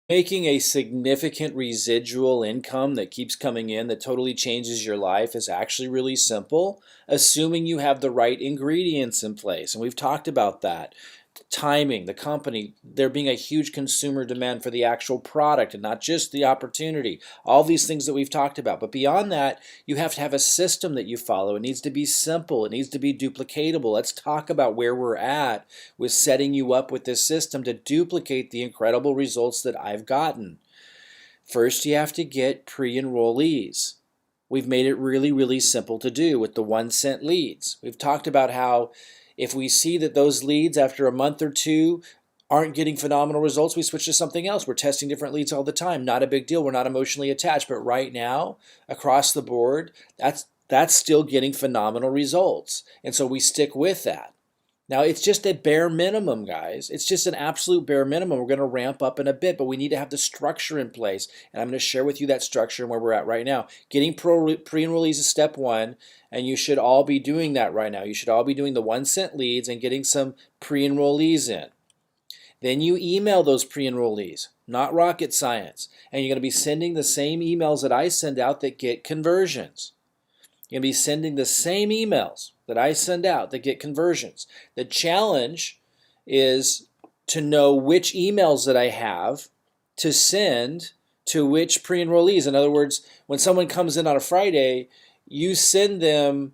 Making a significant residual income that keeps coming in that totally changes your life is actually really simple, assuming you have the right ingredients in place. And we've talked about that. Timing, the company, there being a huge consumer demand for the actual product and not just the opportunity. All these things that we've talked about. But beyond that, you have to have a system that you follow. It needs to be simple. It needs to be duplicatable. Let's talk about where we're at with setting you up with this system to duplicate the incredible results that I've gotten. First, you have to get pre-enrollees. We've made it really, really simple to do with the 1 cent leads. We've talked about how if we see that those leads after a month or two aren't getting phenomenal results, we switch to something else. We're testing different leads all the time. Not a big deal. We're not emotionally attached. But right now, across the board, that's still getting phenomenal results. And so we stick with that. Now, it's just a bare minimum, guys. It's just an absolute bare minimum. We're going to ramp up in a bit, but we need to have the structure in place. And I'm going to share with you that structure and where we're at right now. Getting pre-enrollees is step one, and you should all be doing that right now. You should all be doing the 1 cent leads and getting some pre-enrollees in. Then you email those pre-enrollees, not rocket science. And you're going to be sending the same emails that I send out that get conversions. You're going to be sending the same emails that I send out that get conversions. The challenge is to know which emails that I have to send to which pre-enrollees. In other words, when someone comes in on a Friday, you send them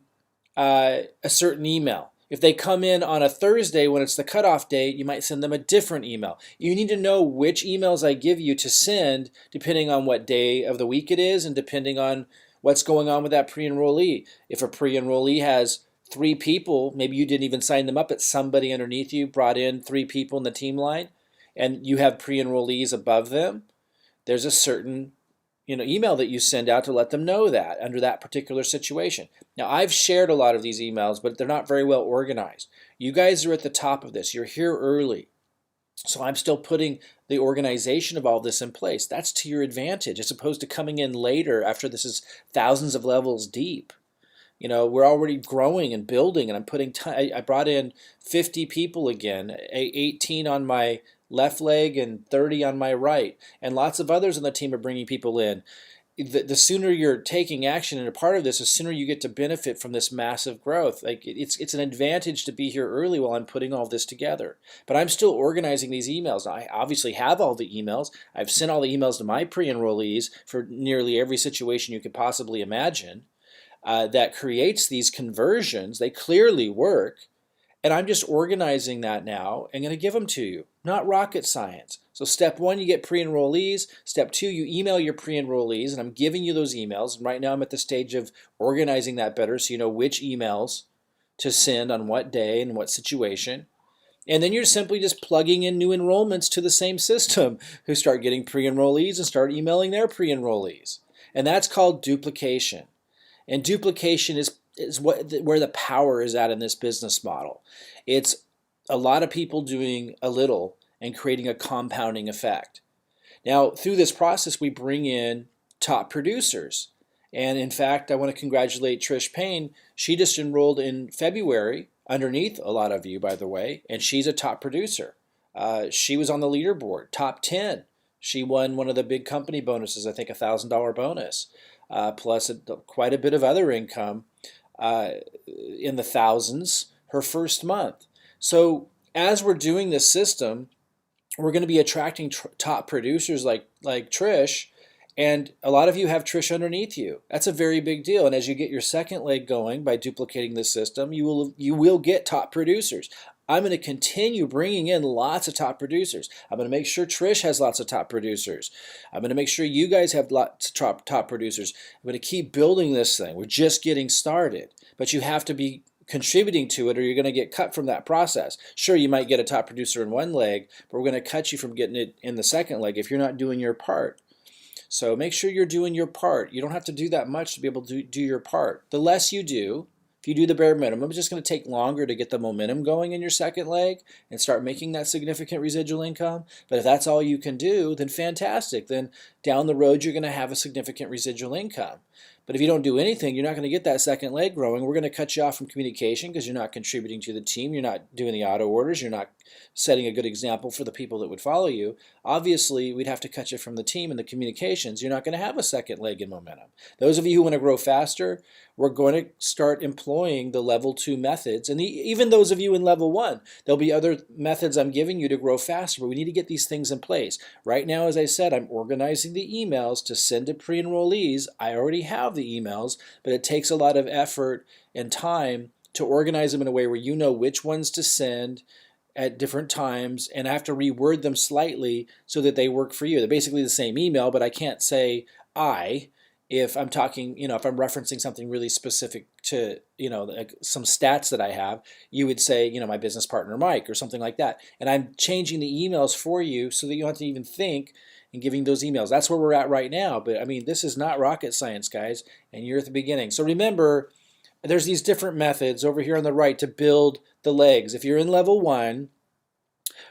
a certain email. If they come in on a Thursday when it's the cutoff date, you might send them a different email. You need to know which emails I give you to send depending on what day of the week it is and depending on what's going on with that pre-enrollee. If a pre-enrollee has 3 people, maybe you didn't even sign them up, but somebody underneath you brought in 3 people in the team line, and you have pre-enrollees above them, there's a certain email that you send out to let them know that under that particular situation. Now, I've shared a lot of these emails, but they're not very well organized. You guys are at the top of this. You're here early. So I'm still putting the organization of all this in place. That's to your advantage as opposed to coming in later after this is thousands of levels deep. We're already growing and building, and I'm putting I brought in 50 people again, 18 on my left leg and 30 on my right, and lots of others on the team are bringing people in. The sooner you're taking action and a part of this, the sooner you get to benefit from this massive growth. Like it's an advantage to be here early while I'm putting all this together. But I'm still organizing these emails. I obviously have all the emails. I've sent all the emails to my pre-enrollees for nearly every situation you could possibly imagine. That creates these conversions. They clearly work. And I'm just organizing that now and going to give them to you. Not rocket science. So step 1, you get pre-enrollees. Step 2, you email your pre-enrollees, and I'm giving you those emails. And right now I'm at the stage of organizing that better so you know which emails to send on what day and what situation. And then you're simply just plugging in new enrollments to the same system who start getting pre-enrollees and start emailing their pre-enrollees. And that's called duplication. And duplication is where the power is at in this business model. It's a lot of people doing a little and creating a compounding effect. Now, through this process, we bring in top producers. And in fact, I want to congratulate Trish Payne. She just enrolled in February, underneath a lot of you, by the way, and she's a top producer. She was on the leaderboard, top 10. She won one of the big company bonuses, I think $1,000 bonus, plus quite a bit of other income in the thousands her first month. So as we're doing this system, we're going to be attracting top producers like Trish, and a lot of you have Trish underneath you. That's a very big deal. And as you get your second leg going by duplicating the system, you will get top producers. I'm going to continue bringing in lots of top producers. I'm going to make sure Trish has lots of top producers. I'm going to make sure you guys have lots of top producers. I'm going to keep building this thing. We're just getting started. But you have to be contributing to it or you're going to get cut from that process. Sure, you might get a top producer in one leg, but we're going to cut you from getting it in the second leg if you're not doing your part. So make sure you're doing your part. You don't have to do that much to be able to do your part. The less you do, if you do the bare minimum, it's just going to take longer to get the momentum going in your second leg and start making that significant residual income. But if that's all you can do, then fantastic. Then down the road, you're going to have a significant residual income. But if you don't do anything, you're not going to get that second leg growing. We're going to cut you off from communication because you're not contributing to the team. You're not doing the auto orders. You're not setting a good example for the people that would follow you, obviously we'd have to cut you from the team and the communications. You're not going to have a second leg in momentum. Those of you who want to grow faster, we're going to start employing the level 2 methods. And even those of you in level 1, there'll be other methods I'm giving you to grow faster, but we need to get these things in place. Right now, as I said, I'm organizing the emails to send to pre-enrollees. I already have the emails, but it takes a lot of effort and time to organize them in a way where you know which ones to send at different times, and I have to reword them slightly so that they work for you. They're basically the same email, but I can't say I if I'm talking, if I'm referencing something really specific to, like some stats that I have. You would say, my business partner Mike or something like that. And I'm changing the emails for you so that you don't have to even think and giving those emails. That's where we're at right now. But I mean, this is not rocket science, guys, and you're at the beginning. So remember, there's these different methods over here on the right to build the legs. If you're in level 1,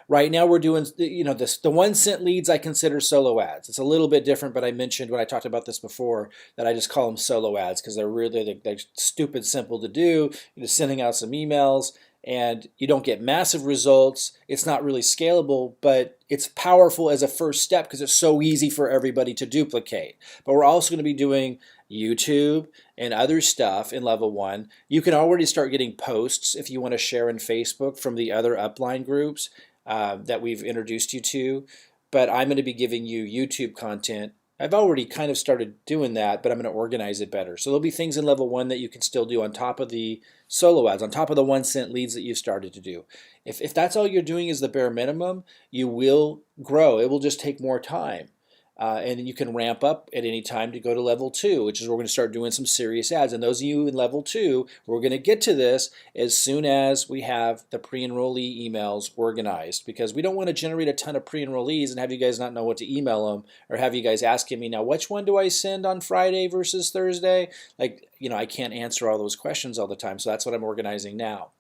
right now we're doing, the 1 cent leads I consider solo ads. It's a little bit different, but I mentioned when I talked about this before that I just call them solo ads because they're stupid simple to do. You're just sending out some emails and you don't get massive results. It's not really scalable, but it's powerful as a first step because it's so easy for everybody to duplicate. But we're also going to be doing YouTube and other stuff in level 1. You can already start getting posts if you want to share in Facebook from the other upline groups that we've introduced you to. But I'm going to be giving you YouTube content. I've already kind of started doing that, but I'm going to organize it better. So there'll be things in level 1 that you can still do on top of the solo ads, on top of the 1 cent leads that you've started to do. If that's all you're doing is the bare minimum, you will grow. It will just take more time. And you can ramp up at any time to go to level 2, which is where we're going to start doing some serious ads. And those of you in level 2, we're going to get to this as soon as we have the pre-enrollee emails organized, because we don't want to generate a ton of pre-enrollees and have you guys not know what to email them, or have you guys asking me, now which one do I send on Friday versus Thursday? I can't answer all those questions all the time, so that's what I'm organizing now.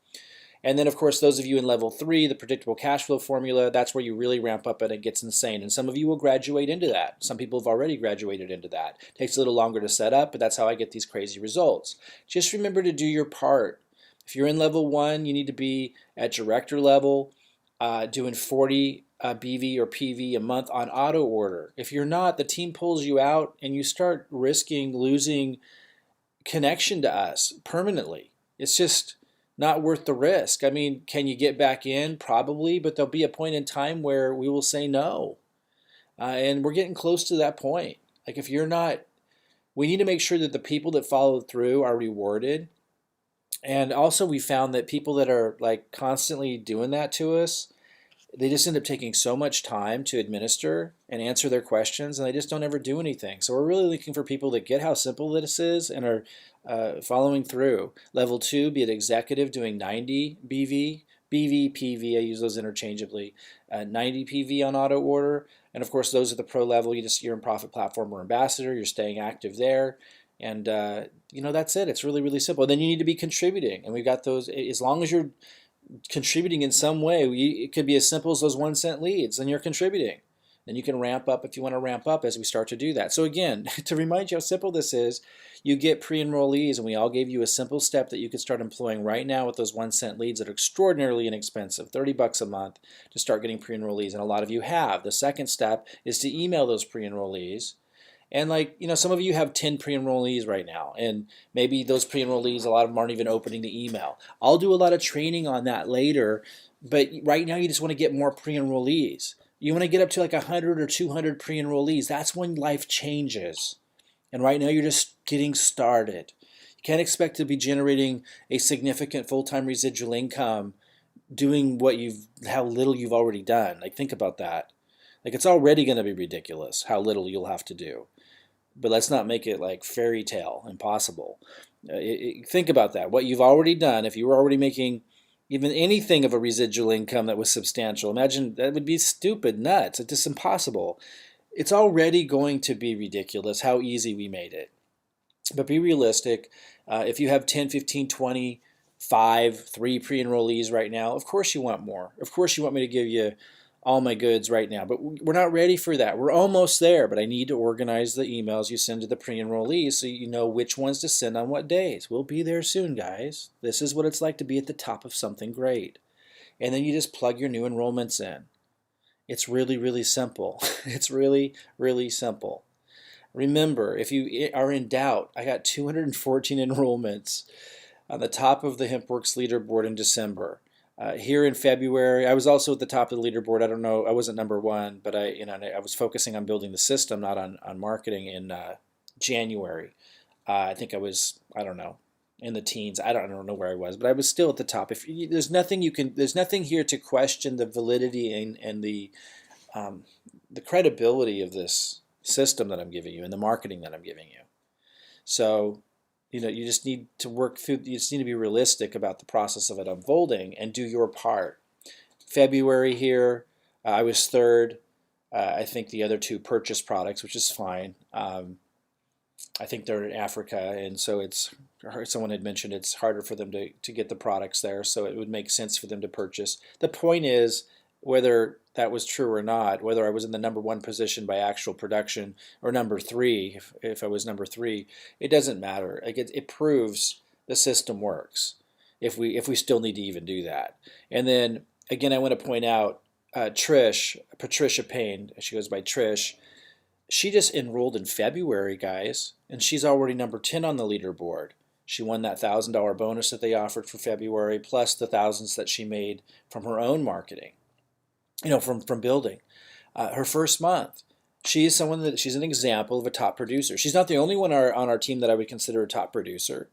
And then, of course, those of you in level 3, the predictable cash flow formula, that's where you really ramp up and it gets insane. And some of you will graduate into that. Some people have already graduated into that. It takes a little longer to set up, but that's how I get these crazy results. Just remember to do your part. If you're in level 1, you need to be at director level, doing 40 BV or PV a month on auto order. If you're not, the team pulls you out and you start risking losing connection to us permanently. It's just not worth the risk. I mean, can you get back in? Probably, but there'll be a point in time where we will say no. And we're getting close to that point. Like if you're not, we need to make sure that the people that follow through are rewarded. And also we found that people that are like constantly doing that to us, they just end up taking so much time to administer and answer their questions, and they just don't ever do anything. So we're really looking for people that get how simple this is and are following through. Level 2, be it executive, doing 90 BV, BV, PV, I use those interchangeably, 90 PV on auto order. And of course, those are the pro level. You're in Profit Platform or Ambassador, you're staying active there. And that's it. It's really, really simple. And then you need to be contributing. And we've got those, as long as you're contributing in some way, it could be as simple as those 1 cent leads, and you're contributing. Then you can ramp up if you want to ramp up as we start to do that. So again, to remind you how simple this is, you get pre-enrollees, and we all gave you a simple step that you could start employing right now with those 1 cent leads that are extraordinarily inexpensive, 30 bucks a month to start getting pre-enrollees, and a lot of you have. The second step is to email those pre-enrollees. And some of you have 10 pre-enrollees right now, and maybe those pre-enrollees, a lot of them aren't even opening the email. I'll do a lot of training on that later, but right now you just want to get more pre-enrollees. You want to get up to like 100 or 200 pre-enrollees. That's when life changes. And right now you're just getting started. You can't expect to be generating a significant full-time residual income doing how little you've already done. Think about that. It's already going to be ridiculous how little you'll have to do. But let's not make it like fairy tale, impossible. Think about that. What you've already done, if you were already making even anything of a residual income that was substantial, imagine that would be stupid, nuts. It's just impossible. It's already going to be ridiculous how easy we made it. But be realistic. If you have 10, 15, 20, 5, 3 pre-enrollees right now, of course you want more. Of course you want me to give you all my goods right now, but we're not ready for that. We're almost there, but I need to organize the emails you send to the pre-enrollees so you know which ones to send on what days. We'll be there soon, guys. This is what it's like to be at the top of something great. and then you just plug your new enrollments in. It's really, really simple. It's really, really simple. Remember, if you are in doubt, I got 214 enrollments on the top of the Hempworx leaderboard in December. Here in February, I was also at the top of the leaderboard. I don't know, I wasn't number one, but I was focusing on building the system, not on marketing in January. I think I was, I don't know, in the teens. I don't know where I was, but I was still at the top. There's nothing here to question the validity and the credibility of this system that I'm giving you and the marketing that I'm giving you. So, you just need to work through, you just need to be realistic about the process of it unfolding and do your part. February here, I was third. I think the other two purchased products, which is fine. I think they're in Africa, and so someone had mentioned it's harder for them to get the products there, so it would make sense for them to purchase. The point is, whether that was true or not, whether I was in the number one position by actual production or number three, if I was number three, it doesn't matter. Like it proves the system works if we still need to even do that. And then again, I want to point out Patricia Payne, she goes by Trish. She just enrolled in February, guys, and she's already number 10 on the leaderboard. She won that $1,000 bonus that they offered for February, plus the thousands that she made from her own marketing. From building. Her first month, she's an example of a top producer. She's not the only one on our team that I would consider a top producer,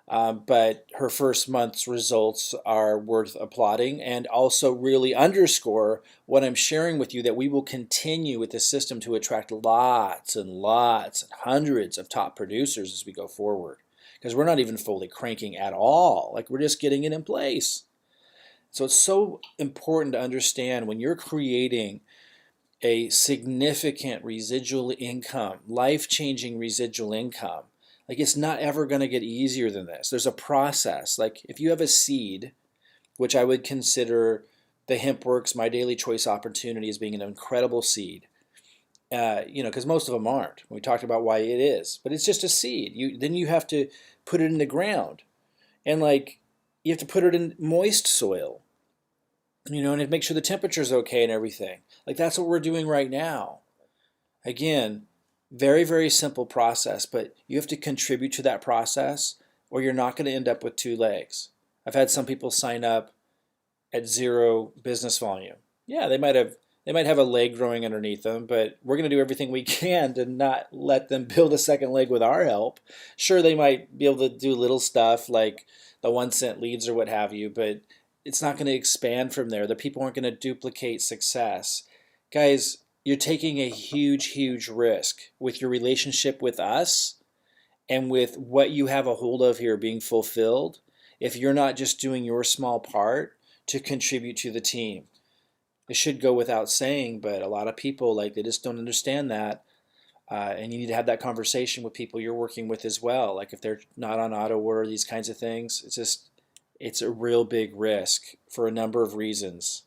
but her first month's results are worth applauding and also really underscore what I'm sharing with you, that we will continue with this system to attract lots and lots and hundreds of top producers as we go forward, because we're not even fully cranking at all. Like, we're just getting it in place. So it's so important to understand when you're creating a significant residual income, life-changing residual income, like, it's not ever going to get easier than this. There's a process. Like, if you have a seed, which I would consider the Hempworx MyDailyChoice opportunity as being an incredible seed, because most of them aren't. We talked about why it is, but it's just a seed. Then you have to put it in the ground, and you have to put it in moist soil, and make sure the temperature's okay and everything. Like, that's what we're doing right now. Again, very, very simple process, but you have to contribute to that process or you're not going to end up with two legs. I've had some people sign up at zero business volume. Yeah, they might have a leg growing underneath them, but we're going to do everything we can to not let them build a second leg with our help. Sure, they might be able to do little stuff like the 1-cent leads or what have you, but it's not going to expand from there. The people aren't going to duplicate success. Guys, you're taking a huge, huge risk with your relationship with us and with what you have a hold of here being fulfilled if you're not just doing your small part to contribute to the team. It should go without saying, but a lot of people, they just don't understand that. And you need to have that conversation with people you're working with as well. Like, if they're not on auto order, these kinds of things, it's a real big risk for a number of reasons.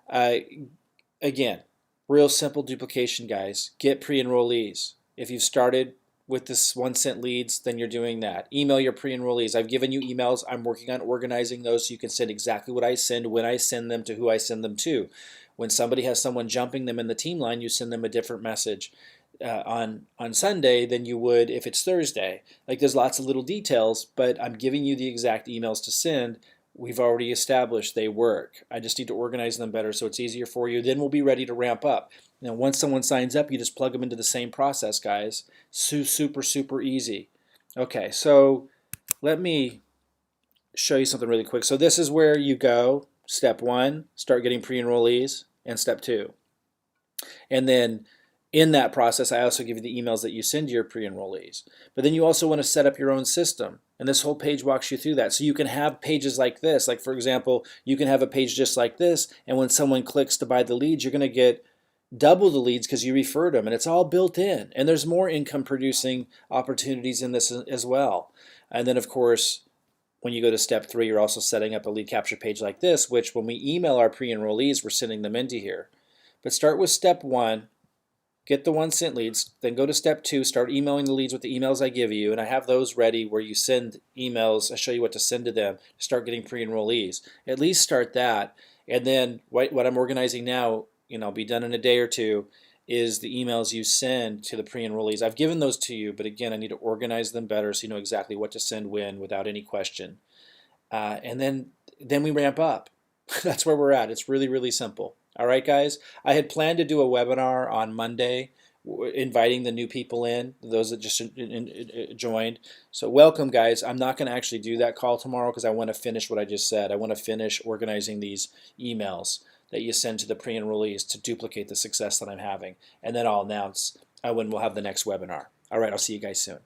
Again, real simple duplication, guys. Get pre-enrollees. If you've started with this 1-cent leads, then you're doing that. Email your pre-enrollees. I've given you emails. I'm working on organizing those so you can send exactly what I send, when I send them, to who I send them to. When somebody has someone jumping them in the team line, you send them a different message on Sunday than you would if it's Thursday. There's lots of little details, but I'm giving you the exact emails to send. We've already established they work. I just need to organize them better so it's easier for you. Then we'll be ready to ramp up. Now, once someone signs up, you just plug them into the same process, guys. Super, super easy. Okay, so let me show you something really quick. So this is where you go. Step 1, start getting pre-enrollees, and step 2. And then in that process, I also give you the emails that you send to your pre-enrollees. But then you also want to set up your own system. And this whole page walks you through that. So you can have pages like this. Like, for example, you can have a page just like this, and when someone clicks to buy the leads, you're going to get double the leads because you referred them, and it's all built in. And there's more income producing opportunities in this as well. And then, of course, when you go to step 3, you're also setting up a lead capture page like this, which when we email our pre-enrollees, we're sending them into here. But start with step 1. get the 1 cent leads, then go to step 2, start emailing the leads with the emails I give you, and I have those ready where you send emails, I show you what to send to them, start getting pre-enrollees. At least start that, and then what I'm organizing now, I'll be done in a day or two, is the emails you send to the pre-enrollees. I've given those to you, but again, I need to organize them better so you know exactly what to send when without any question. And then we ramp up. That's where we're at. It's really, really simple. All right, guys. I had planned to do a webinar on Monday, inviting the new people in, those that just joined. So welcome, guys. I'm not going to actually do that call tomorrow because I want to finish what I just said. I want to finish organizing these emails that you send to the pre-enrollees to duplicate the success that I'm having. And then I'll announce when we'll have the next webinar. All right, I'll see you guys soon.